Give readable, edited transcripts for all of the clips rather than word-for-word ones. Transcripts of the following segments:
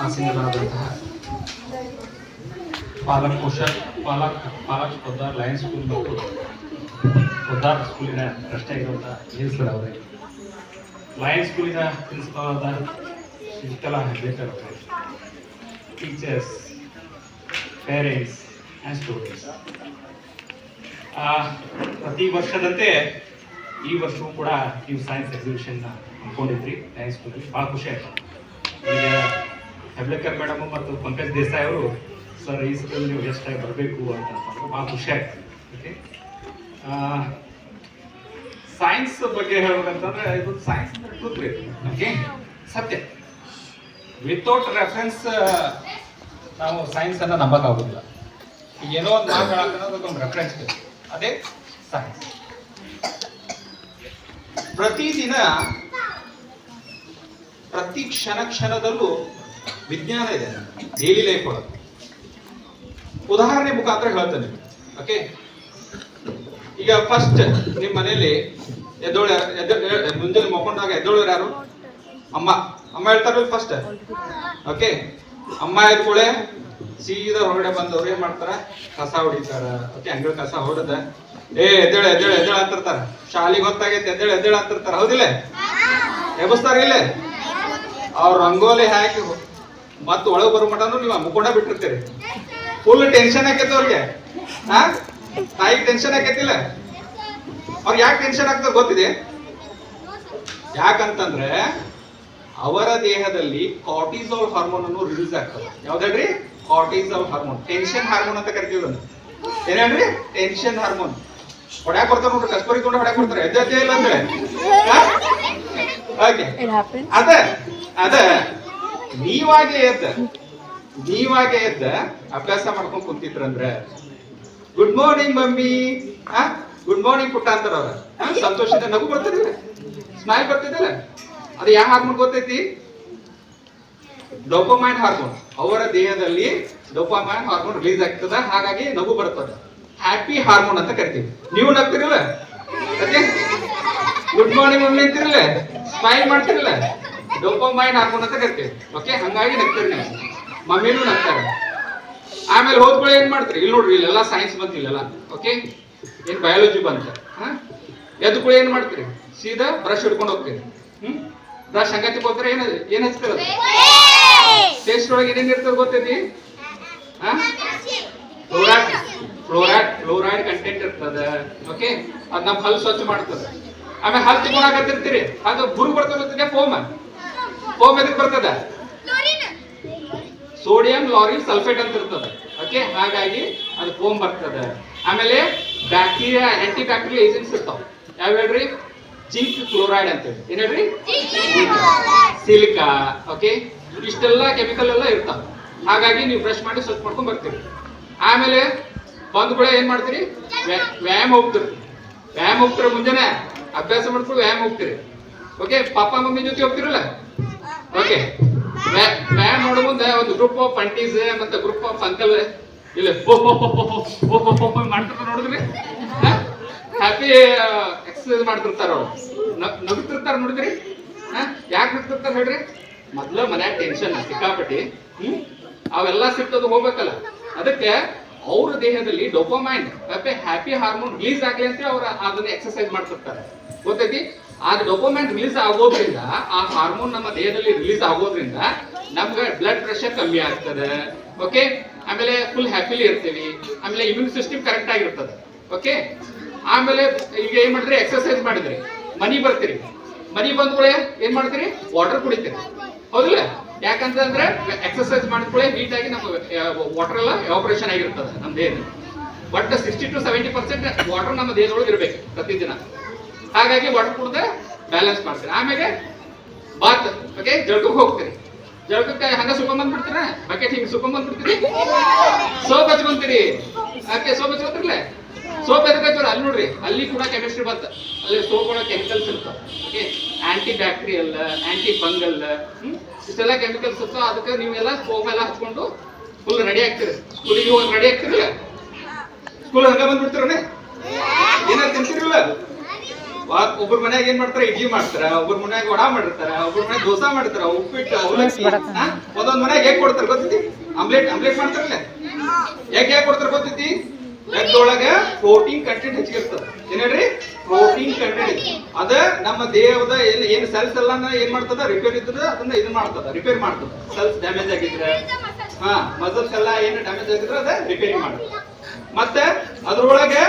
ಆಸೀನರಾದಂತಹ ಪಾಲಕ್ Poddar Lions school ಮತ್ತು ಪೊದ್ದಾರ್ ಸ್ಕೂಲಿನ trustee ಆಗಿರುವಂತಹ ಸರ್ ಅವರೇ, ಲಯನ್ಸ್ ಸ್ಕೂಲಿನ ಪ್ರಿನ್ಸಿಪಾಲ್ ಆದ ಶ್ರೀಕಲಾ ಹೆಬ್ಬೇಕರ್ ಅವರೇ, ಟೀಚರ್ಸ್, ಪೇರೆಂಟ್ಸ್ ಆ್ಯಂಡ್ ಸ್ಟೂಡೆಂಟ್ಸ್, ಪ್ರತಿ ವರ್ಷದಂತೆ ಈ ವರ್ಷವೂ ಕೂಡ ನೀವು ಸೈನ್ಸ್ ಎಕ್ಸಿಬಿಷನ್ನ ಹಮ್ಮಿಕೊಂಡಿದ್ರಿ ಲಯನ್ಸ್ ಸ್ಕೂಲಲ್ಲಿ. ಭಾಳ ಖುಷಿ ಆಯಿತು. ಈಗ ಹೆಬ್ಳೇಕರ್ ಮೇಡಮ್ ಮತ್ತು ಪಂಕಜ್ ದೇಸಾಯಿ ಅವರು ಸರ್ ಈ ಸಲದಲ್ಲಿ ನೀವು ಎಷ್ಟಾಗಿ ಬರಬೇಕು ಅಂತಂದ್ರೆ ಭಾಳ ಖುಷಿ ಆಯ್ತು. ಓಕೆ, ಸೈನ್ಸ್ ಬಗ್ಗೆ ಹೇಳ್ಬೇಕಂತಂದ್ರೆ ಇದು ಸೈನ್ಸ್ ಟ್ರೂತ್ ಬೇಕು, ಓಕೆ, ಸತ್ಯ. ವಿತೌಟ್ ರೆಫರೆನ್ಸ್ ನಾವು ಸೈನ್ಸನ್ನು ನಂಬಕ್ಕಾಗೋದಿಲ್ಲ. ಈಗ ಏನೋ ಒಂದು ಮಾತಾಡೋದು ಒಂದು ರೆಫರೆನ್ಸ್ ಬೇಕು, ಅದೇ ಸೈನ್ಸ್. ಪ್ರತಿದಿನ ಪ್ರತಿ ಕ್ಷಣದಲ್ಲೂ ವಿಜ್ಞಾನ ಇದೆ ಡೈಲಿ ಲೈಫ್ ಒಳಗೆ. ಉದಾಹರಣೆ ಮುಖಾಂತರ ಹೇಳ್ತೇನೆ. ಓಕೆ, ಈಗ ಫಸ್ಟ್ ನಿಮ್ಮ ಮನೇಲಿ ಮುಂಜಾನೆ ಮಕ್ಕೊಂಡಾಗ ಎದ್ದೋಳರು ಯಾರು? ಅಮ್ಮ ಹೇಳ್ತಾರಲ್ಲ ಫಸ್ಟ್. ಓಕೆ, ಅಮ್ಮ ಎದ್ಕೊಳ್ಳೆ ಸೀದಾ ಹೊರಗಡೆ ಬಂದವ್ರು ಏನ್ ಮಾಡ್ತಾರ? ಕಸ ಹೊಡಿತಾರ. ಓಕೆ, ಅಂಗಳ ಕಸ ಹೊಡೆದ ಎದ್ದೇಳ ಅಂತಿರ್ತಾರ. ಶಾಲೆಗೆ ಗೊತ್ತಾಗೈತೆ ಎದ್ದೇಳ ಅಂತಿರ್ತಾರ. ಹೌದಿಲ್ಲ? ಎಬ್ಬಿಸ್ತಾರ ಇಲ್ಲ? ಅವ್ರ ರಂಗೋಲಿ ಹಾಕಿ ಮತ್ತ ಒಳಗೆ ಬರೋ ಮಟನು ನೀವು ಮುಕ್ಕೊಂಡ ಬಿಟ್ಟಿರ್ತೀರಿ. ಫುಲ್ ಟೆನ್ಷನ್ ಆಕೈತೆ ಅವ್ರಿಗೆ. ತಾಯಿಗೆ ಟೆನ್ಷನ್ ಆಕೈತಿಲ್ಲ? ಅವ್ರಿಗೆ ಯಾಕೆ ಟೆನ್ಷನ್ ಆಗ್ತದೆ ಗೊತ್ತಿದೆ? ಯಾಕಂತಂದ್ರೆ ಅವರ ದೇಹದಲ್ಲಿ ಕಾರ್ಟಿಸಾಲ್ ಹಾರ್ಮೋನ್ ಅನ್ನು ರಿಲೀಸ್ ಆಗ್ತದೆ. ಯಾವ್ದ್ರಿ? Cortisol hormone. ಟೆನ್ಷನ್ ಹಾರ್ಮೋನ್ ಅಂತ ಕರಿತೀವಿ. ಏನೇನ್ರಿ? Tension hormone. ಹೊಡ್ಯಾಕ್ ಬರ್ತಾರ ನೋಡ್ರಿ, ಕಸ್ಬರಿ ಕೊಂಡು ಹೊಡ್ಯಾಕ್ ಬರ್ತಾರೆ. ಎದ್ದೇ ಇಲ್ಲ ಅಂದ್ರೆ ಅದ ನೀವಾಗೆ ಎದ್ದ ಅಭ್ಯಾಸ ಮಾಡ್ಕೊಂಡು ಕುಂತಿದ್ರಂದ್ರೆ good morning mummy, good morning ಪುಟ್ಟ ಅಂತಾರ ಅವ್ರ. ಸಂತೋಷದ ನಗು ಬರ್ತಿದಿಲ್ಲ, ಸ್ಮೈಲ್ ಬರ್ತಿದಿಲ್ಲ. ಅದು ಯಾವ ಹಾರ್ಮೋನ್ ಗೊತ್ತೈತಿ? Dopamine hormone. ಅವರ ದೇಹದಲ್ಲಿ ಡೋಪಮೈನ್ ಹಾರ್ಮೋನ್ ರಿಲೀಸ್ ಆಗ್ತದ, ಹಾಗಾಗಿ ನಗು ಬರ್ತದ. ಹ್ಯಾಪಿ ಹಾರ್ಮೋನ್ ಅಂತ ಕರಿತೀವಿ. ನೀವು ನಗ್ತಿರಲ್ಲ? ಗುಡ್ ಮಾರ್ನಿಂಗ್ ಮಮ್ಮಿ ಅಂತಿರಲ್ಲ, ಸ್ಮೈಲ್ ಮಾಡ್ತಿರಲ್ಲ, ಡೋಪಮೈನ್ ಹಾರ್ಮೋನ್ ಅಂತ ಕರಿತೀವಿ. ಓಕೆ, ಹಂಗಾಗಿ ನಗ್ತೀರಿ ನೀವು. ಮಮ್ಮಿನೂ ನಗ್ತಾರೆ. ಆಮೇಲೆ ಹೋದ್ಗಳು ಏನ್ ಮಾಡ್ತೀರಿ? ಇಲ್ಲಿ ನೋಡ್ರಿ, ಇಲ್ಲೆಲ್ಲ ಸೈನ್ಸ್ ಬಂತ, ಇಲ್ಲೆಲ್ಲ ಓಕೆ, ಏನ್ ಬಯಾಲಜಿ ಬಂತ. ಎದ್ಗಳು ಏನ್ ಮಾಡ್ತೀರಿ? ಸೀದಾ ಬ್ರಷ್ ಹಿಡ್ಕೊಂಡು ಹೋಗ್ತೀರಿ. ಬ್ರಷ್ ಹಂಗತಿ ಹೋಗ್ತಾರೆ. ಏನ್ ಹಚ್ತಿರೋದು? ಟೇಸ್ಟ್ ಒಳಗೆ ಏನೇನ್ ಇರ್ತದೆ ಗೊತ್ತೈತಿ? ಫ್ಲೋರೈಡ್ ಕಂಟೆಂಟ್ ಇರ್ತದೆ. ಓಕೆ, ಅದ್ ನಮ್ ಹಲ್ ಸ್ವಚ್ಛ ಮಾಡ್ತದೆ. ಆಮೇಲೆ ಹಲ್ ತಗೊಂಡಾಗತ್ತಿರ್ತೀರಿ, ಅದು ಬುರು ಬರ್ತದೆ. ಫೋಮ್ ಎದಕ್ ಬರ್ತದ? ಸೋಡಿಯಂ ಲಾರಿಲ್ ಸಲ್ಫೇಟ್ ಅಂತ ಇರ್ತದೆ. ಓಕೆ, ಹಾಗಾಗಿ ಅದು ಫೋಮ್ ಬರ್ತದೆ. ಆಮೇಲೆ ಬ್ಯಾಕ್ಟೀರಿಯಾ, ಆಂಟಿ ಬ್ಯಾಕ್ಟೀರಿಯಲ್ ಏಜೆಂಟ್ಸ್ ಇರ್ತಾವ. ಯಾವ ಹೇಳ್ರಿ? ಜಿಂಕ್ ಕ್ಲೋರೈಡ್ ಅಂತ ಹೇಳಿ. ಏನ್ ಹೇಳ್ರಿ? ಸಿಲಿಕಾ. ಓಕೆ, ಇಷ್ಟೆಲ್ಲ ಕೆಮಿಕಲ್ ಎಲ್ಲ ಇರ್ತಾವ. ಹಾಗಾಗಿ ನೀವು ಬ್ರಷ್ ಮಾಡಿ ಸ್ವಚ್ಛ ಮಾಡ್ಕೊಂಡ್ ಬರ್ತೀರಿ. ಆಮೇಲೆ ಬಂದ್ ಕೂಡ ಏನ್ ಮಾಡ್ತೀರಿ? ವ್ಯಾಯಾಮ ಹೋಗ್ತೀರಿ. ಮುಂಜಾನೆ ಅಭ್ಯಾಸ ಮಾಡ್ಕೊಂಡು ವ್ಯಾಯಾಮ ಹೋಗ್ತೀರಿ. ಓಕೆ, ಪಾಪ ಮಮ್ಮಿ ಜೊತೆ ಹೋಗ್ತಿರಲ್ಲ? ಓಕೆ, ವ್ಯಾಯಾಮ ಮಾಡೋ ಮುಂದೆ ಒಂದು ಗ್ರೂಪ್ ಆಫ್ ಅಂಟೀಸ್ ಮತ್ತೆ ಗ್ರೂಪ್ ಆಫ್ ಅಂಕಲ್ ಇಲ್ಲ ಮಾಡ್ತಿರ್ತಾರೆ ನೋಡಿದ್ರಿ? ಹ್ಯಾಪಿ ಎಕ್ಸರ್ಸೈಸ್ ಮಾಡ್ತಿರ್ತಾರ. ಅವ್ರು ನಗುತ್ತಿರ್ತಾರ ನೋಡಿದ್ರಿ? ಯಾಕೆ ನಗ್ತಿರ್ತಾರ ಹೇಳ್ರಿ? ಮೊದ್ಲ ಮನ್ಯಾಗ ಟೆನ್ಷನ್ ಸಿಕ್ಕಾಪಟ್ಟಿ, ಅವೆಲ್ಲ ಸಿಕ್ತದು ಹೋಗ್ಬೇಕಲ್ಲ. ಅದಕ್ಕೆ ಅವ್ರ ದೇಹದಲ್ಲಿ ಡೋಪಮೈನ್ ಹ್ಯಾಪಿ ಹಾರ್ಮೋನ್ ರಿಲೀಸ್ ಆಗ್ಲಿ ಅಂತ ಅವ್ರ ಅದನ್ನ ಎಕ್ಸರ್ಸೈಸ್ ಮಾಡ್ತಿರ್ತಾರೆ. ಗೊತ್ತೈತಿ? ಆ ಡೋಪಮೈನ್ ರಿಲೀಸ್ ಆಗೋದ್ರಿಂದ, ಆ ಹಾರ್ಮೋನ್ ನಮ್ಮ ದೇಹದಲ್ಲಿ ರಿಲೀಸ್ ಆಗೋದ್ರಿಂದ ನಮ್ಗೆ ಬ್ಲಡ್ ಪ್ರೆಷರ್ ಕಮ್ಮಿ ಆಗ್ತದೆ. ಓಕೆ, ಆಮೇಲೆ ಫುಲ್ ಹ್ಯಾಪಿಲಿ ಇರ್ತೀವಿ. ಆಮೇಲೆ ಇಮ್ಯೂನ್ ಸಿಸ್ಟಮ್ ಕರೆಕ್ಟ್ ಆಗಿರ್ತದೆ. ಓಕೆ, ಆಮೇಲೆ ಈಗ ಏನ್ ಮಾಡಿದ್ರಿ? ಎಕ್ಸರ್ಸೈಸ್ ಮಾಡಿದ್ರಿ, ಮನಿ ಬರ್ತೀರಿ. ಮನಿ ಬಂದ್ಕೊಳ್ಳೆ ಏನ್ ಮಾಡ್ತೀರಿ? ವಾಟರ್ ಕುಡಿತೀರಿ. ಹೌದಿಲ್ಲ? ಯಾಕಂತಂದ್ರೆ ಎಕ್ಸರ್ಸೈಸ್ ಮಾಡಿದ್ಕೊಳ್ಳೆ ನೀಟಾಗಿ ನಮ್ಮ ವಾಟರ್ ಎಲ್ಲ ಎವಾಪರೇಷನ್ ಆಗಿರ್ತದೆ ನಮ್ಮ ದೇಹದಲ್ಲಿ. ಬಟ್ 60 to 70% ವಾಟರ್ ನಮ್ಮ ದೇಹದೊಳಗೆ ಇರ್ಬೇಕು ಪ್ರತಿದಿನ. ಹಾಗಾಗಿ ವಾಟರ್ ಕುಡ್ದೆ ಬ್ಯಾಲೆನ್ಸ್ ಮಾಡ್ತೀರಿ. ಆಮೇಲೆ ಬಾತ್, ಓಕೆ, ಜಳಕಕ್ಕೆ ಹೋಗ್ತೀರಿ. ಜಳಕಕ್ಕೆ ಹಂಗ ಸುಕೊಂಬಂದ್ಬಿಡ್ತೀರ, ಬಕೆಟ್ ಹಿಂಗ್ ಸುಕೊಂಬಂದ್ಬಿಡ್ತೀರಿ, ಸೋಪ್ ಹಚ್ಕೊಂತೀರಿ. ಓಕೆ, ಸೋಪ್ ಹಚ್ಕೊಂತಿರ್ಲೆ. ಸೋಪ್ ಎದಕ್ಕೆ ಹಚ್ಚೋರು? ಅಲ್ಲಿ ನೋಡ್ರಿ, ಅಲ್ಲಿ ಕೂಡ ಕೆಮಿಸ್ಟ್ರಿ ಬಂತ. ಅಲ್ಲಿ ಸೋಪ್ ಒಳಗೆ ಕೆಮಿಕಲ್ಸ್ ಇರ್ತಾವ. Okay, anti bacterial, aunty fungal, ಇಷ್ಟೆಲ್ಲ ಕೆಮಿಕಲ್ಸ್ ಇರ್ತಾವ. ಅದಕ್ಕೆ ನೀವೆಲ್ಲ ಸೋಪ್ ಎಲ್ಲ ಹಚ್ಕೊಂಡು ಫುಲ್ ರೆಡಿ ಆಗ್ತೀರಿ. ಸ್ಕೂಲಿಗೆ ಹೋಗಿ ರೆಡಿ ಆಗ್ತಿರಲ್ಲ? ಸ್ಕೂಲ್ ಹಂಗ ಬಂದ್ಬಿಡ್ತೀರನೇ? ಏನಾರು ತಿಂತಿರಲ್ಲ? ಒಬ್ಬರ ಮನ್ಯಾಗ ಏನ್ ಮಾಡ್ತಾರ, ಇಡ್ಲಿ ಮಾಡ್ತಾರ, ಒಬ್ಬರ ಮನ್ಯಾಗ ವಡಾ ಮಾಡಿರ್ತಾರ, ಒಬ್ಬರ ಮನ್ಯಾಗ ದೋಸಾ ಮಾಡ್ತಾರ, ಉಪ್ಪಿಟ್ಟು, ಅವಲಕ್ಕಿ. ಒಂದೊಂದ್ ಮನ್ಯಾಗ ಹೇಗ್ ಕೊಡ್ತಾರ ಗೊತ್ತೈತಿ? ಆಮ್ಲೆಟ್ ಮಾಡ್ತಾರಲ್ಲ, ಹೇಗ್ ಕೊಡ್ತಾರ ಗೊತ್ತೈತಿ? ಎಗ್ಗೊಳಗ ಪ್ರೋಟೀನ್ ಕಂಟೆಂಟ್ ಹೆಚ್ಚಿಗೆ ಇರ್ತದ. ಏನ್ ಹೇಳ್ರಿ? Protein content. ಅದ ನಮ್ಮ ದೇಹದ ಏನ್ ಸೆಲ್ಸ್ ಎಲ್ಲಾನ ಏನ್ ಮಾಡ್ತದ, ರಿಪೇರ್ ಇದ್ರ ಅದನ್ನ ಇದನ್ನ ಮಾಡ್ತದ, ರಿಪೇರ್ ಮಾಡ್ತದ. ಸೆಲ್ಸ್ ಡ್ಯಾಮೇಜ್ ಆಗಿದ್ರೆ, ಮಸಲ್ಸ್ ಎಲ್ಲ ಏನ್ ಡ್ಯಾಮೇಜ್ ಆಗಿದ್ರೆ ಅದ ರಿಪೇರಿ ಮಾಡ್ತದ. ಮತ್ತೆ ಅದ್ರೊಳಗೆ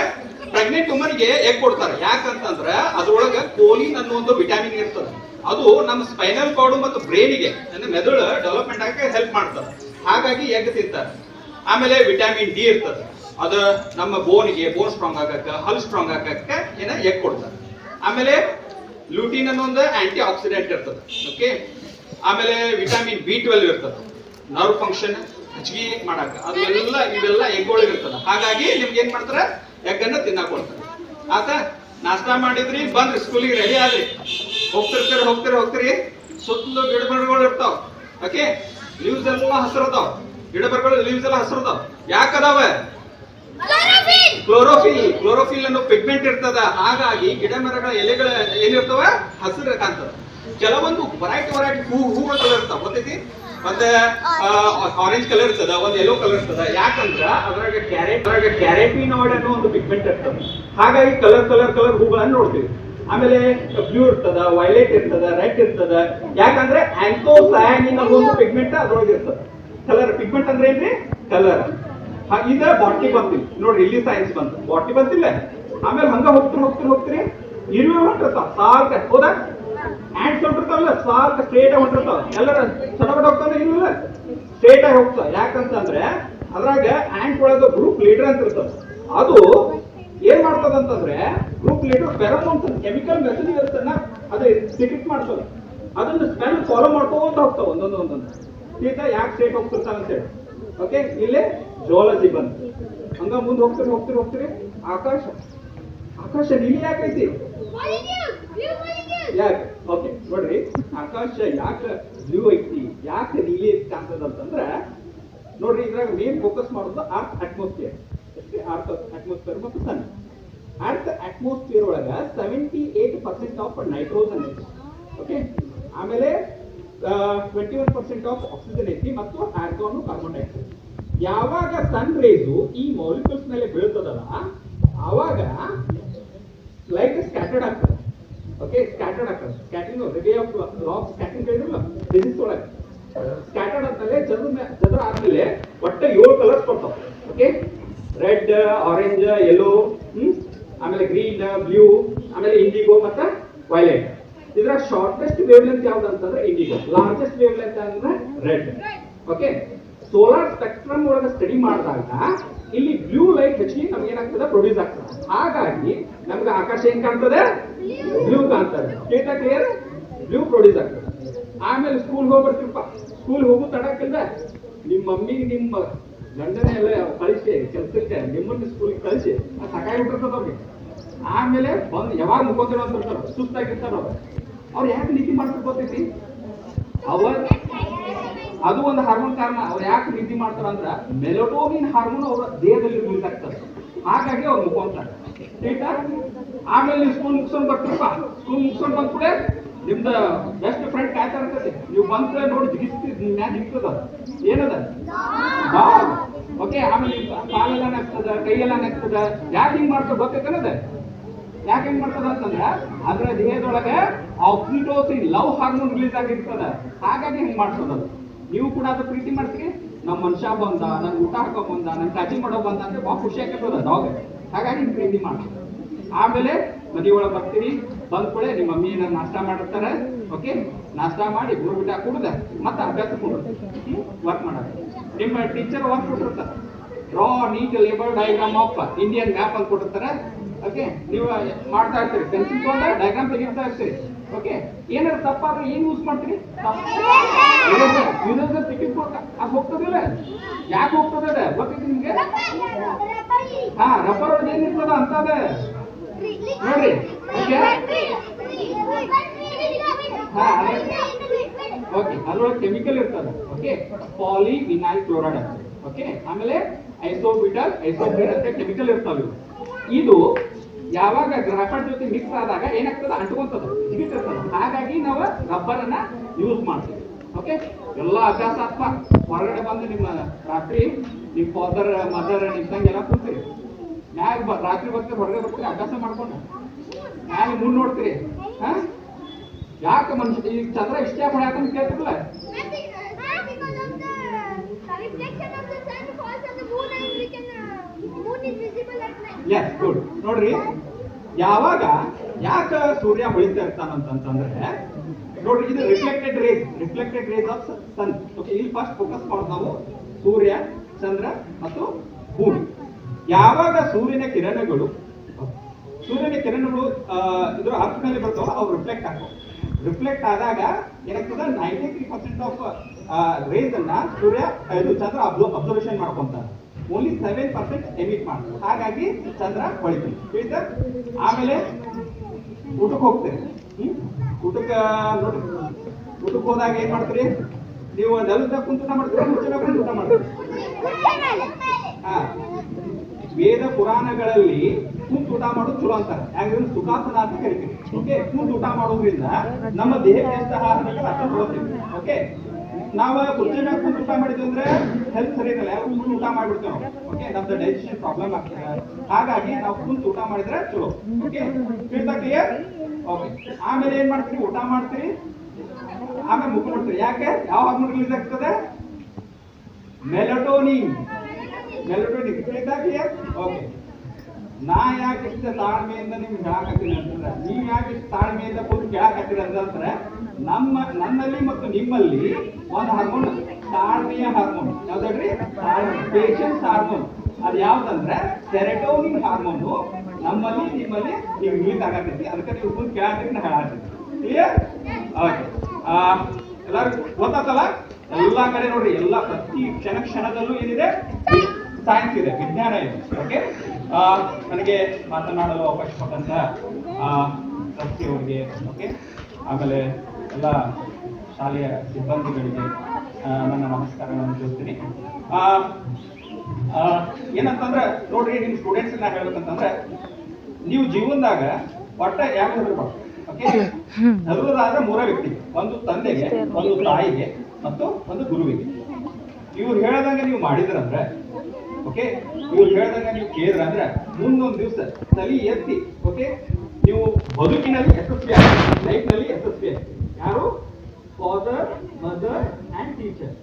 ಪ್ರೆಗ್ನೆಂಟ್ ವುಮನ್ಗೆ ಎಗ್ ಕೊಡ್ತಾರೆ. ಯಾಕಂತಂದ್ರ ಅದ್ರೊಳಗ ಕೋಲಿನ್ ಅನ್ನೋ ಒಂದು ವಿಟಾಮಿನ್ ಇರ್ತದೆ. ಅದು ನಮ್ಮ ಸ್ಪೈನಲ್ ಕಾರ್ಡ್ ಮತ್ತು ಬ್ರೈನಿಗೆ ಅಂದ್ರೆ ಮೆದುಳು ಡೆವಲಪ್ಮೆಂಟ್ ಆಗಕ್ಕೆ ಹೆಲ್ಪ್ ಮಾಡ್ತದೆ. ಹಾಗಾಗಿ ಎಗ್ ತಿಂತಾರೆ. ಆಮೇಲೆ ವಿಟಾಮಿನ್ ಡಿ ಇರ್ತದೆ. ಅದು ನಮ್ಮ ಬೋನ್ ಸ್ಟ್ರಾಂಗ್ ಆಗಕ್ಕೆ, ಹಲ್ ಸ್ಟ್ರಾಂಗ್ ಆಗಕ್ಕೆ ಏನ ಎಗ್ ಕೊಡ್ತಾರೆ. ಆಮೇಲೆ ಲೂಟಿನ್ ಅನ್ನೋ ಒಂದು ಆಂಟಿ ಆಕ್ಸಿಡೆಂಟ್ ಇರ್ತದೆ. ಓಕೆ. ಆಮೇಲೆ ವಿಟಾಮಿನ್ B12 ಇರ್ತದೆ, ನರ್ವ್ ಫಂಕ್ಷನ್ ಹೆಚ್ಚಿಗೆ ಮಾಡಾಕ. ಇವೆಲ್ಲ ಎಗ್ ಒಳಗೆ ಇರ್ತದೆ. ಹಾಗಾಗಿ ನಿಮ್ಗೆ ಏನ್ ಮಾಡ್ತಾರೆ, ಎಗ್ ಅನ್ನ ತಿನ್ನಾಕ ಕೊಡ್ತಾರೆ. ಆತ ನಾಷ್ಟಾ ಮಾಡಿದ್ರಿ, ಬಂದ್ರಿ ಸ್ಕೂಲಿಗೆ ರೆಡಿ ಆದ್ರಿ, ಹೋಗ್ತಿರಿ ಸುತ್ತಲೂ ಗಿಡ ಮರಗಳು ಇರ್ತಾವ. ಓಕೆ. ಲೀವ್ಸ್ ಎಲ್ಲ ಹಸಿರದಾವ, ಗಿಡ ಮರಗಳು ಲೀವ್ಸ್ ಎಲ್ಲ ಹಸಿರದಾವ. ಯಾಕದಾವ? ಕ್ಲೋರೋಫಿಲ್ ಅನ್ನೋ ಪಿಗ್ಮೆಂಟ್ ಇರ್ತದ. ಹಾಗಾಗಿ ಗಿಡ ಮರಗಳ ಎಲೆಗಳ ಏನಿರ್ತವ, ಹಸಿರು ಕಾಣ್ತದ. ಕೆಲವೊಂದು ವೆರೈಟಿ ಹೂಗಳು ಕಲರ್ ಇರ್ತಾವ, ಗೊತ್ತೈತಿ? ಮತ್ತೆ ಆರೆಂಜ್ ಕಲರ್ ಇರ್ತದ, ಒಂದು ಯೆಲ್ಲೋ ಕಲರ್ ಇರ್ತದ. ಯಾಕಂದ್ರ ಅದ್ರಾಗ ಕ್ಯಾರೆಟಿನಾಯ್ಡ್ ಅನ್ನೋ ಒಂದು ಪಿಗ್ಮೆಂಟ್ ಇರ್ತದ. ಹಾಗಾಗಿ ಕಲರ್ ಹೂಗಳನ್ನ ನೋಡ್ತೀವಿ. ಆಮೇಲೆ ಬ್ಲೂ ಇರ್ತದ, ವೈಲೆಟ್ ಇರ್ತದ, ರೆಡ್ ಇರ್ತದ. ಯಾಕಂದ್ರೆ ಆಂಥೋಸಯಾನಿನ್ ಅನ್ನೋ ಒಂದು ಪಿಗ್ಮೆಂಟ್ ಅದ್ರೊಳಗೆ ಇರ್ತದ. ಕಲರ್ ಪಿಗ್ಮೆಂಟ್ ಅಂದ್ರೆ ಏನ್ರಿ? ಕಲರ್. ಈಗ ಬಾಟ್ನಿ ಬಂತಿಲ್ಲ ನೋಡ್ರಿ, ಇಲ್ಲಿ ಸೈನ್ಸ್ ಬಂತು, ಬಾಟ್ನಿ ಬಂತಿಲ್ಲ. ಆಮೇಲೆ ಹಂಗ ಹೋಗ್ತೀರಿ ಇರುವೆ ಹೊಂಟಿರ್ತಾವ ಸಾಲ್ಕ. ಹೌದಾ? ಆಂಟ್ಸ್ ಹೊಂಟಿರ್ತಾವಲ್ಲ, ಸಾಲ್ಕ ಸ್ಟ್ರೇಟ್ ಆಗಿ ಹೊಂಟಿರ್ತಾವ. ಎಲ್ಲರ ಚಟಪಟ ಹೋಗ್ತಾನೆ, ಇರುವೆ ಸ್ಟ್ರೇಟ್ ಆಗಿ ಹೋಗ್ತಾವ. ಯಾಕಂತಂದ್ರೆ ಅದ್ರಾಗ ಆಂಟ್ ಒಳಗ ಗ್ರೂಪ್ ಲೀಡರ್ ಅಂತ ಇರ್ತದ. ಅದು ಏನ್ ಮಾಡ್ತದಂತಂದ್ರೆ, group leader pheromones chemical messages ಅನ್ನ ಅದು ಡಿಟೆಕ್ಟ್ ಮಾಡ್ತದ. ಅದನ್ನ ಸ್ಮೆಲ್ ಫಾಲೋ ಮಾಡ್ಕೊಂತ ಹೋಗ್ತಾವ ಒಂದೊಂದು. ಈಗ ಯಾಕೆ ಸ್ಟ್ರೇಟ್ ಹೋಗ್ತಿರ್ತಾವ ಅಂತ ಹೇಳಿ. ಓಕೆ. ಇಲ್ಲೇ ಜಿಯಾಲಜಿ ಬಂತು. ಹಂಗ ಮುಂದೆ ಹೋಗ್ತೀರಿ ಆಕಾಶ ನೀಲಿ ಯಾಕೈತಿ? ಯಾಕೆ? ಓಕೆ, ನೋಡ್ರಿ, ಆಕಾಶ ಯಾಕೆ ಬ್ಲೂ ಐತಿ, ಯಾಕೆ ನೀಲಿ ಕಾಣ್ತದಂತಂದ್ರ ನೋಡ್ರಿ, ಇದ್ರಾಗ ಮೇನ್ ಫೋಕಸ್ ಮಾಡೋದು ಅರ್ತ್ ಅಟ್ಮಾಸ್ಫಿಯರ್. ಅರ್ತ್ ಅಟ್ಮಾಸ್ಫಿಯರ್ ಮತ್ತು ಸನ್. ಅರ್ತ್ ಅಟ್ಮಾಸ್ಫಿಯರ್ ಒಳಗ 78% ಆಫ್ ನೈಟ್ರೋಜನ್ ಐತಿ. ಓಕೆ. ಆಮೇಲೆ 21% ಆಫ್ ಆಕ್ಸಿಜನ್ ಐತಿ ಮತ್ತು ಆರ್ಗಾನ್, ಕಾರ್ಬನ್ ಡೈಆಕ್ಸೈಡ್. ಯಾವಾಗ ಸನ್ ರೇಸು ಈ ಮಾಲಿಕ್ಯೂಲ್ಸ್ ಮೇಲೆ ಬೀಳ್ತದಲ್ಲ, ಆವಾಗ ಲೈಟ್ ಸ್ಕ್ಯಾಟರ್ಡ್ ಆಗ್ತದೆ. ಓಕೆ. ಸ್ಕ್ಯಾಟರ್ಡ್ ಆಗ್ತದೆ. Scattering ray of law of scattering ಹೇಳಿದ್ರಲ್ಲ ಫಿಸಿಕ್ಸ್ ಒಳಗೆ. ಸ್ಕ್ಯಾಟರ್ಡ್ ಅಂತಲೇ ಚದುರ ಆದ್ಮೇಲೆ ಒಟ್ಟ 7 ಕಲರ್ಸ್ ಬರ್ತಾವ. ಓಕೆ. ರೆಡ್, ಆರೆಂಜ್, ಯೆಲ್ಲೋ, ಆಮೇಲೆ ಗ್ರೀನ್, ಬ್ಲೂ, ಆಮೇಲೆ ಇಂಡಿಗೋ ಮತ್ತೆ ವೈಲೆಟ್. ಇದರ ಶಾರ್ಟೆಸ್ಟ್ ವೇವ್ ಲೆಂತ್ ಯಾವ್ದು ಅಂತಂದ್ರೆ ಇಂಡಿಗೋ, ಲಾರ್ಜೆಸ್ಟ್ ವೇವ್ ಲೆಂತ್ ಅಂದ್ರೆ ರೆಡ್. ಓಕೆ. ಸೋಲಾರ್ ಸ್ಪೆಕ್ಟ್ರಮ್ ಒಳಗೆ ಸ್ಟಡಿ ಮಾಡಿದಾಗ ಇಲ್ಲಿ ಬ್ಲೂ ಲೈಟ್ ಹೆಚ್ಚಿಗೆ ನಮ್ಗೆ ಏನಾಗ್ತದೆ, ಪ್ರೊಡ್ಯೂಸ್ ಆಗ್ತದೆ. ಹಾಗಾಗಿ ನಮ್ಗೆ ಆಕಾಶ ಏನ್ ಕಾಣ್ತದೆ? ಬ್ಲೂ ಕಾಣ್ತದೆ. ಕ್ಲಿಯರ್? ಬ್ಲೂ ಪ್ರೊಡ್ಯೂಸ್ ಆಗ್ತದೆ. ಆಮೇಲೆ ಸ್ಕೂಲ್ ಹೋಗ್ಬರ್ತೀವಪ್ಪ, ಸ್ಕೂಲ್ ಹೋಗೋ ತಡಕ್ಕಿಂದ ನಿಮ್ಮ ಮಮ್ಮಿ ನಿಮ್ಮ ಗಂಡನೇ ಎಲ್ಲ ಕಳಿಸಿ ಕೆಲ್ಸಕ್ಕೆ ನಿಮ್ಮನ್ನ ಸ್ಕೂಲ್ಗೆ ಕಳಿಸಿ ಸಾಕಾಗಿಬಿಟ್ಟಿರ್ತದ ಅವ್ರಿಗೆ. ಆಮೇಲೆ ಬಂದು ಯಾವಾಗ ಮುಖೋತಿರೋ ಅಂತಿರ್ತಾರ, ಸುಸ್ತಾಗಿರ್ತಾರ. ಅವ್ರು ಯಾಕೆ ನೀತಿ ಮಾಡ್ತಾರೆ ಗೊತ್ತೈತಿ? ಅದು ಒಂದು ಹಾರ್ಮೋನ್ ಕಾರಣ. ಅವ್ರು ಯಾಕೆ ನಿದ್ದೆ ಮಾಡ್ತಾರ ಅಂದ್ರ ಮೆಲಟೋನಿನ್ ಹಾರ್ಮೋನ್ ಅವರ ದೇಹದಲ್ಲಿ ರಿಲೀಸ್ ಆಗ್ತದೆ. ಹಾಗಾಗಿ ಅವ್ರು ಮುಖಂತಾರೆ. ಆಮೇಲೆ ನೀವು ಸ್ಕೂಲ್ ಮುಗಿಸ್ಕೊಂಡು ಬರ್ತೀರಪ್ಪ, ಸ್ಕೂಲ್ ಮುಗಿಸ್ಕೊಂಡು ಬಂದ ಕೂಡ ನಿಮ್ದ ಬೆಸ್ಟ್ ಫ್ರೆಂಡ್ ಕಾಯ್ತಾ ಇರ್ತದೆ. ನೀವು ಬಂದ್ರೆ ನೋಡಿ ಜಿಗಿಸ್ತದ ಏನದ ಓಕೆ. ಆಮೇಲೆ ಕಾಲೆಲ್ಲ ನೆಕ್ತದ, ಕೈಯೆಲ್ಲ ನೆಕ್ತದ. ಯಾಕೆ ಹಿಂಗ್ ಮಾಡ್ತದ ಗೊತ್ತೈತನದ? ಯಾಕೆ ಹೆಂಗ್ ಮಾಡ್ತದ ಅಂತಂದ್ರ ಅದ್ರ ದೇಹದೊಳಗೆ ಆಕ್ಸಿಟೋಸಿನ್ ಲವ್ ಹಾರ್ಮೋನ್ ರಿಲೀಸ್ ಆಗಿರ್ತದ. ಹಾಗಾಗಿ ಹಿಂಗ್ ಮಾಡ್ತದ. ನೀವು ಕೂಡ ಅದು ಪ್ರೀತಿ ಮಾಡ್ತೀರಿ, ನಮ್ಮ ಮನುಷ್ಯ ಬಂದ, ನನ್ ಊಟ ಹಾಕೋ ಬಂದ, ನನ್ ಕಾಜಿ ಮಾಡೋ ಬಂದ ಅಂದ್ರೆ ಬಹಳ ಖುಷಿ ಆಗ್ತದ ಡಾಗ್. ಹಾಗಾಗಿ ಹಿಂಗ್ ಪ್ರೀತಿ ಮಾಡ್ತದ. ಆಮೇಲೆ ಮನೆ ಒಳಗೆ ಬರ್ತೀರಿ, ಬಂದ ಕೂಡ ನಿಮ್ಮ ಮಮ್ಮಿ ಏನಾರು ನಾಷ್ಟ ಮಾಡಿರ್ತಾರೆ. ಓಕೆ. ನಾಷ್ಟ ಮಾಡಿ ಊಟ ಕುಡ್ದ ಮತ್ತೆ ಅಭ್ಯಾಸ ವರ್ಕ್ ಮಾಡೋದು. ನಿಮ್ಮ ಟೀಚರ್ ವರ್ಕ್ ಕೊಟ್ಟಿರ್ತಾರೆ, draw neat labelled diagram of Indian map ಅಂತ ಕೊಟ್ಟಿರ್ತಾರೆ. ಓಕೆ. ನೀವು ಮಾಡ್ತಾ ಇರ್ತೀರಿ, ಪೆನ್ಸಿಲ್ ತಗೊಂಡ ಡಯಾಗ್ರಾಮ್ ತೆಗಿತಾ ಇರ್ತೀರಿ. ಓಕೆ. ಏನಾದ್ರು ತಪ್ಪಾದ್ರೆ ಏನ್ ಯೂಸ್ ಮಾಡ್ತೀರಿ? ಟಿಕೆಟ್ ಅದು ಹೋಗ್ತದಿಲ್ಲ. ಯಾಕೆ ಹೋಗ್ತದ ಗೊತ್ತೈತಿ ನಿಮ್ಗೆ? ರಬ್ಬರ್ ಒಳಗೆ ಏನಿರ್ತದ ಅಂತದ ನೋಡ್ರಿ. ಓಕೆ. ಅದ್ರೊಳಗೆ ಕೆಮಿಕಲ್ ಇರ್ತದ. ಓಕೆ. ಪಾಲಿವಿನೈಲ್ ಕ್ಲೋರೈಡ್ ಅಂತ. ಓಕೆ. ಆಮೇಲೆ ಐಸೋಬ್ಯೂಟೈಲ್ ಅಂತ ಕೆಮಿಕಲ್ ಇರ್ತಾವ. ಇದು ಯಾವಾಗ ಗ್ರಾಫೈಟ್ ಜೊತೆ ಮಿಕ್ಸ್ ಆದಾಗ ಏನಾಗ್ತದೆ ಅಂಟ್ಕೊಂತದ ಜಿಗಿತಿರ್ತದ. ಹಾಗಾಗಿ ನಾವು ರಬ್ಬರ್ ಅನ್ನ ಯೂಸ್ ಮಾಡ್ತೀವಿ. ಓಕೆ, ಎಲ್ಲ ಅಭ್ಯಾಸ ಅಥವಾ ಹೊರಗಡೆ ಬಂದು ನಿಮ್ಮ ರಾತ್ರಿ ನಿಮ್ಮ ಫಾದರ್ ಮದರ್ ನಿಮ್ಮ ತಂಗಿ ಎಲ್ಲ ಕೂಡ್ತೀರಿ ಮ್ಯಾಗ ರಾತ್ರಿ ಬರ್ತೀರಿ ಹೊರಗಡೆ ಬರ್ತೀರಿ ಅಭ್ಯಾಸ ಮಾಡ್ಕೊಂಡು ಮ್ಯಾಗ ಮುಂದೆ ನೋಡ್ತೀರಿ. ಹಾ, ಯಾಕೆ ಮನುಷ್ಯ ಈ ಚಂದ್ರ ಇಷ್ಟೇ ಮಾಡಿ ಯಾಕಂತ ಕೇಳ್ತಿರಲ್ಲ. S, good. ನೋಡ್ರಿ, ಯಾವಾಗ ಯಾಕೆ ಸೂರ್ಯ ಹೊಳಿತಾ ಇರ್ತಾನಂತಂದ್ರೆ ನೋಡ್ರಿ, ಇದು reflected rays of sun. Okay, ಇಲ್ಲಿ ಫಸ್ಟ್ ಫೋಕಸ್ ಮಾಡೋದು ನಾವು ಸೂರ್ಯ, ಚಂದ್ರ ಮತ್ತು ಭೂಮಿ. ಯಾವಾಗ ಸೂರ್ಯನ ಕಿರಣಗಳು ಇದ್ರ ಅರ್ಥದಲ್ಲಿ ಬರ್ತಾವ, ಅವು ರಿಫ್ಲೆಕ್ಟ್ ಆದಾಗ ಏನಾಗ್ತದೆ 93% ಆಫ್ ರೇಸ್ ಅನ್ನ ಚಂದ್ರ ಅಬ್ಸರ್ವೇಷನ್ ಮಾಡ್ಕೊಂತಾರೆ. ಓನ್ಲಿ 7% ಎಮಿಟ್ ಮಾಡ್ತಾರೆ. ಹಾಗಾಗಿ ಚಂದ್ರ ಹೊಳಿತೀವಿ, ತಿಳಿತಾ? ಆಮೇಲೆ ಊಟಕ್ಕೆ ಹೋಗ್ತೀರಿ. ಊಟಕ್ಕೆ ನೋಡಿ, ಊಟಕ್ಕೆ ಹೋದಾಗ ಏನ್ ಮಾಡ್ತೀರಿ ನೀವು? ನೆಲದ ಕುಂತ ಊಟ ಮಾಡ್ತೀರಿ, ಕುರ್ಚಿನ ಕುಂತ ಊಟ ಮಾಡ್ತೀರಿ? ಹಾ, ವೇದ ಪುರಾಣಗಳಲ್ಲಿ ಕುಂತ ಊಟ ಮಾಡೋದು ಚಲೋ ಅಂತಾರೆ. ಯಾಕಂದ್ರೆ ಸುಖಾಸನ ಅಂತ ಕರಿತೀವಿ. ಓಕೆ, ಕುಂತ ಊಟ ಮಾಡೋದ್ರಿಂದ ನಮ್ಮ ದೇಹಕ್ಕೆ ಎಷ್ಟು ಆಹಾರಗಳು ಅಷ್ಟು ತಗೋತೀವಿ. ಓಕೆ, ನಾವು ಕುರ್ಚಿ ಮೇಲೆ ಕುಂತ ಊಟ ಮಾಡಿದ್ವಿ ಅಂದ್ರೆ ಹೆಲ್ತ್ ಸರಿ ಇರಲ್ಲ. ಯಾರು ಕುಂತ ಊಟ ಮಾಡ್ಬಿಡ್ತೇವೆ ನಾವು. ಓಕೆ, ನಮ್ದು ಡೈಜೆಷನ್ ಪ್ರಾಬ್ಲಮ್ ಆಗ್ತದೆ. ಹಾಗಾಗಿ ನಾವು ಕುಂತ ಊಟ ಮಾಡಿದ್ರೆ ಚಲೋ. Okay, clear? ಓಕೆ, ಆಮೇಲೆ ಏನ್ ಮಾಡ್ತೀರಿ? ಊಟ ಮಾಡ್ತೀರಿ, ಆಮೇಲೆ ಮುಖ ಮಾಡ್ತೀರಿ. ಯಾಕೆ? ಯಾವ ಹಾರ್ಮೋನ್ ರಿಲೀಸ್ ಆಗ್ತದೆ? ಮೆಲಟೋನಿನ್. ಕ್ಲಿಯರ್? ಓಕೆ, ನಾ ಯಾಕೆ ಇಷ್ಟ ತಾಳ್ಮೆಯಿಂದ ನಿಮ್ಗೆ ಹೇಳಾಕತ್ತೀನಿ ಅಂತಂದ್ರೆ, ನೀವು ಯಾಕೆ ಇಷ್ಟು ತಾಳ್ಮೆಯಿಂದ ಕೂತು ಕೇಳಾಕತ್ತೀರಿ ಅಂತಂದ್ರೆ, ನನ್ನಲ್ಲಿ ಮತ್ತು ನಿಮ್ಮಲ್ಲಿ ಒಂದು ಹಾರ್ಮೋನ್, ತಾಳ್ಮೆಯ ಹಾರ್ಮೋನ್. ಯಾವ್ದ್ರಿ? Patience hormone. ಅದು ಯಾವ್ದಂದ್ರೆ ಸೆರೆಟೋನಿನ್ ಹಾರ್ಮೋನು. ನಮ್ಮಲ್ಲಿ ನಿಮ್ಮಲ್ಲಿ ನೀವು ರಿಲೀಸ್ ಆಗತೈತಿ. ಅದಕ್ಕೆ ನೀವು ಕೂತು ಕೇಳಾಕತ್ತೀನಿ, ನಾ ಹೇಳಾಕತ್ತೀನಿ. ಕ್ಲಿಯರ್? ಓಕೆ, ಎಲ್ಲರೂ ಗೊತ್ತಾತಲ್ಲ? ಎಲ್ಲಾ ಕಡೆ ನೋಡ್ರಿ, ಎಲ್ಲ ಪ್ರತಿ ಕ್ಷಣದಲ್ಲೂ ಏನಿದೆ? ಸೈನ್ಸ್ ಇದೆ, ವಿಜ್ಞಾನ ಇದೆ. ಓಕೆ, ನನಗೆ ಮಾತನಾಡಲು ಅವಕಾಶ ಕೊಟ್ಟಂತ ಟ್ರಸ್ಟಿ ಅವರಿಗೆ, ಓಕೆ, ಆಮೇಲೆ ಎಲ್ಲ ಶಾಲೆಯ ಸಿಬ್ಬಂದಿಗಳಿಗೆ ನನ್ನ ನಮಸ್ಕಾರಗಳನ್ನು ತಿಳಿಸ್ತೀನಿ. ಏನಂತಂದ್ರೆ ನೋಡ್ರಿ, ನಿಮ್ಮ ಸ್ಟೂಡೆಂಟ್ಸ್ ನಾ ಹೇಳ್ಬೇಕಂತಂದ್ರೆ, ನೀವು ಜೀವನದಾಗ ಒಟ್ಟ ಯಾಕೆ ಹೆದರ್ಬಾರ್ದು. ಓಕೆ, ಹೆದರೋದಾದ್ರೆ 3 ವ್ಯಕ್ತಿ: ಒಂದು ತಂದೆಗೆ, ಒಂದು ತಾಯಿಗೆ ಮತ್ತು ಒಂದು ಗುರುವಿಗೆ. ಇವ್ರು ಹೇಳ್ದಂಗೆ ನೀವು ಮಾಡಿದ್ರಂದ್ರೆ, ಓಕೆ, ಇವ್ರು ಹೇಳ್ದಂಗೆ ನೀವು ಕೇಳಿದ್ರ ಅಂದ್ರೆ ಮುಂದೊಂದು ದಿವಸ ತಲೆ ಎತ್ತಿ, ಓಕೆ, ನೀವು ಬದುಕಿನಲ್ಲಿ ಯಶಸ್ವಿ ಆಗ್ತೀರಿ, ಲೈಫ್ನಲ್ಲಿ ಯಶಸ್ವಿ ಆಗ್ತೀರಿ. ಯಾರು? Father, mother and teacher.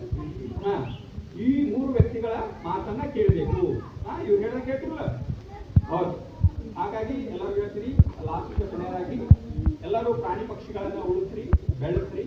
ಈ 3 ವ್ಯಕ್ತಿಗಳ ಮಾತನ್ನ ಕೇಳಬೇಕು. ಇವ್ರು ಹೇಳ್ದಂಗೆ ಕೇಳ್ತಿರಲ್ಲ? ಹೌದು. ಹಾಗಾಗಿ ಎಲ್ಲರೂ ಹೇಳ್ತೀರಿ, ಲಾಸ್ಟ್ ಕೊನೆಯದಾಗಿ ಎಲ್ಲರೂ ಪ್ರಾಣಿ ಪಕ್ಷಿಗಳನ್ನ ಉಳಿಸ್ರಿ, ಬೆಳೆಸ್ರಿ.